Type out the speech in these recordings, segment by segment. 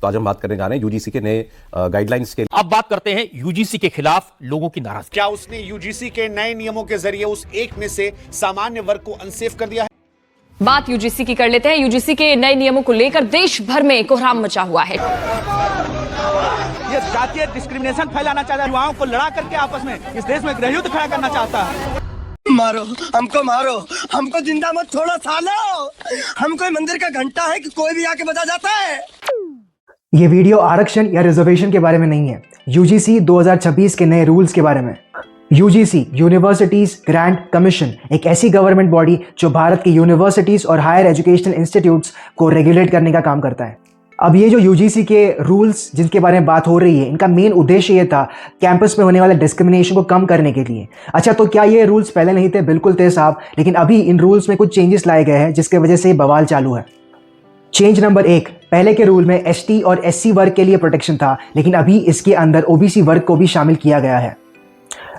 तो आज हम बात करने जा रहे हैं यूजीसी के नए गाइडलाइंस के। अब बात करते हैं यूजीसी के खिलाफ लोगों की नाराजगी। क्या उसने यूजीसी के नए नियमों के जरिए उस एक में से सामान्य वर्ग को अनसेफ कर दिया है? बात यूजीसी की कर लेते हैं। यूजीसी के नए नियमों को लेकर देश भर में कोहराम मचा हुआ है। ये जातीय डिस्क्रिमिनेशन फैलाना चाहता है, युवाओं को लड़ा करके आपस में इस देश में गृहयुद्ध खड़ा करना चाहता है। मारो, हमको जिंदा मत छोड़ो सालो। हम कोई मंदिर का घंटा है कि कोई भी आके बजा जाता है। ये वीडियो आरक्षण या रिजर्वेशन के बारे में नहीं है, यूजीसी 2026 के नए रूल्स के बारे में। यूजीसी यूनिवर्सिटीज ग्रांट कमीशन एक ऐसी गवर्नमेंट बॉडी जो भारत की यूनिवर्सिटीज और हायर एजुकेशनल इंस्टीट्यूट्स को रेगुलेट करने का काम करता है। अब ये जो यूजीसी के रूल्स जिनके बारे में बात हो रही है, इनका मेन उद्देश्य ये था कैंपस में होने वाले डिस्क्रिमिनेशन को कम करने के लिए। अच्छा, तो क्या ये रूल्स पहले नहीं थे? बिल्कुल थे साहब, लेकिन अभी इन रूल्स में कुछ चेंजेस लाए गए हैं जिसके वजह से बवाल चालू है। चेंज नंबर 1, पहले के रूल में एसटी और एससी वर्ग के लिए प्रोटेक्शन था, लेकिन अभी इसके अंदर ओबीसी वर्ग को भी शामिल किया गया है।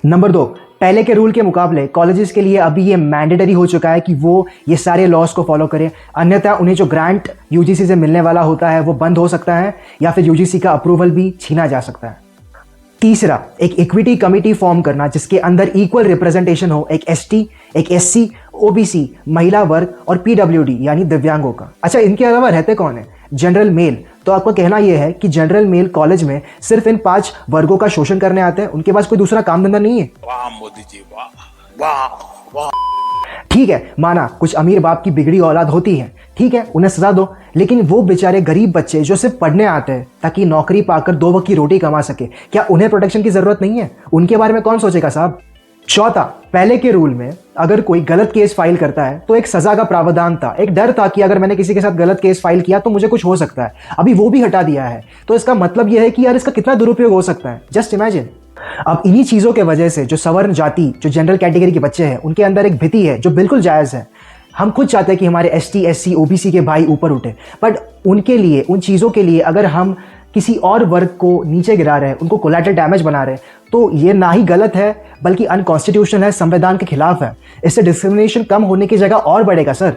नंबर 2, पहले के रूल के मुकाबले कॉलेजेस के लिए अभी ये मैंडेटरी हो चुका है कि वो ये सारे लॉज को फॉलो करें, अन्यथा उन्हें जो ग्रांट यूजीसी से मिलने वाला होता है वो बंद हो सकता है या फिर यूजीसी का अप्रूवल भी छीना जा सकता है। तीसरा, एक इक्विटी कमिटी फॉर्म करना जिसके अंदर इक्वल रिप्रेजेंटेशन हो, एक एसटी, एक एससी, ओबीसी, महिला वर्ग और पीडब्ल्यूडी यानी दिव्यांगों का। अच्छा, इनके अलावा रहते कौन है? General mail. तो आपका कहना यह है कि जनरल मेल कॉलेज में सिर्फ इन 5 वर्गों का शोषण करने आते हैं, उनके पास कोई दूसरा काम धंधा नहीं है? वाह मोदी जी, वाह वाह वाह। ठीक है, माना कुछ अमीर बाप की बिगड़ी औलाद होती है, ठीक है, उन्हें सजा दो, लेकिन वो बेचारे गरीब बच्चे जो सिर्फ पढ़ने आते हैं ताकि नौकरी पाकर 2 वक्त की रोटी कमा सके, क्या उन्हें प्रोटेक्शन की जरूरत नहीं है? उनके बारे में कौन सोचेगा साहब? चौथा, पहले के रूल में अगर कोई गलत केस फाइल करता है तो एक सजा का प्रावधान था, एक डर था कि अगर मैंने किसी के साथ गलत केस फाइल किया तो मुझे कुछ हो सकता है। अभी वो भी हटा दिया है, तो इसका मतलब यह है कि यार इसका कितना दुरुपयोग हो सकता है, जस्ट इमेजिन। अब इन्हीं चीजों के वजह से जो सवर्ण जाति, जो जनरल कैटेगरी के बच्चे हैं, उनके अंदर एक भीति है जो बिल्कुल जायज है। हम खुद चाहते हैं कि हमारे एसटी, एससी, ओबीसी के भाई ऊपर उठे, बट उनके लिए, उन चीज़ों के लिए अगर हम किसी और वर्ग को नीचे गिरा रहे हैं, उनको कोलैटरल डैमेज बना रहे हैं, तो ये ना ही गलत है बल्कि अनकॉन्स्टिट्यूशनल है, संविधान के खिलाफ है। इससे डिस्क्रिमिनेशन कम होने की जगह और बढ़ेगा सर।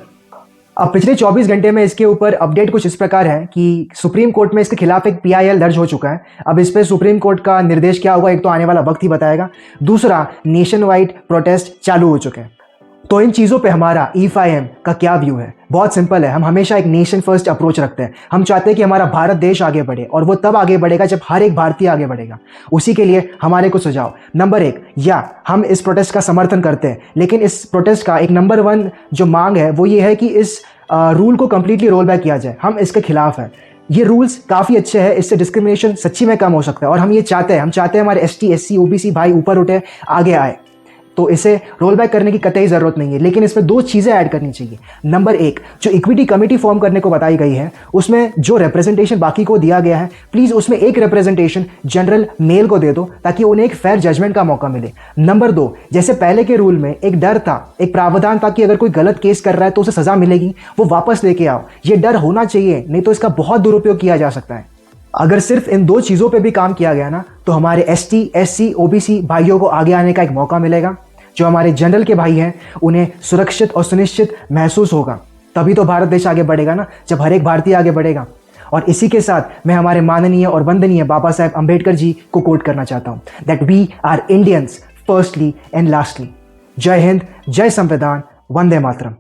अब पिछले 24 घंटे में इसके ऊपर अपडेट कुछ इस प्रकार है कि सुप्रीम कोर्ट में इसके खिलाफ एक PIL दर्ज हो चुका है। अब इस पर सुप्रीम कोर्ट का निर्देश क्या होगा, एक तो आने वाला वक्त ही बताएगा, दूसरा नेशन वाइड प्रोटेस्ट चालू हो चुके हैं। तो इन चीज़ों पे हमारा E5M का क्या व्यू है? बहुत सिंपल है, हम हमेशा एक नेशन फर्स्ट अप्रोच रखते हैं। हम चाहते हैं कि हमारा भारत देश आगे बढ़े, और वो तब आगे बढ़ेगा जब हर एक भारतीय आगे बढ़ेगा। उसी के लिए हमारे कुछ सुझाव। नंबर 1, या हम इस प्रोटेस्ट का समर्थन करते हैं, लेकिन इस प्रोटेस्ट का एक नंबर 1 जो मांग है वो ये है कि इस रूल को कंप्लीटली रोल बैक किया जाए। हम इसके खिलाफ हैं। ये रूल्स काफ़ी अच्छे हैं, इससे डिस्क्रिमिनेशन सच्ची में कम हो सकता है, और हम ये चाहते हैं, हम चाहते हैं हमारे ST, SC, OBC भाई ऊपर उठे, आगे आए। तो इसे रोल बैक करने की कतई जरूरत नहीं है, लेकिन इसमें 2 चीजें ऐड करनी चाहिए। नंबर 1, जो इक्विटी कमेटी फॉर्म करने को बताई गई है, उसमें जो रिप्रेजेंटेशन बाकी को दिया गया है, प्लीज उसमें एक रिप्रेजेंटेशन जनरल मेल को दे दो ताकि उन्हें एक फेयर जजमेंट का मौका मिले। नंबर 2, जैसे पहले के रूल में एक डर था, एक प्रावधान था कि अगर कोई गलत केस कर रहा है तो उसे सजा मिलेगी, वो वापस लेके आओ। ये डर होना चाहिए, नहीं तो इसका बहुत दुरुपयोग किया जा सकता है। अगर सिर्फ इन 2 चीजों पे भी काम किया गया ना, तो हमारे ST, SC, OBC भाइयों को आगे आने का एक मौका मिलेगा। जो हमारे जनरल के भाई हैं उन्हें सुरक्षित और सुनिश्चित महसूस होगा। तभी तो भारत देश आगे बढ़ेगा ना, जब हर एक भारतीय आगे बढ़ेगा। और इसी के साथ मैं हमारे माननीय और वंदनीय बाबा साहेब अंबेडकर जी को कोट करना चाहता हूं, that we are Indians firstly and lastly. जय हिंद, जय संविधान, वंदे मातरम।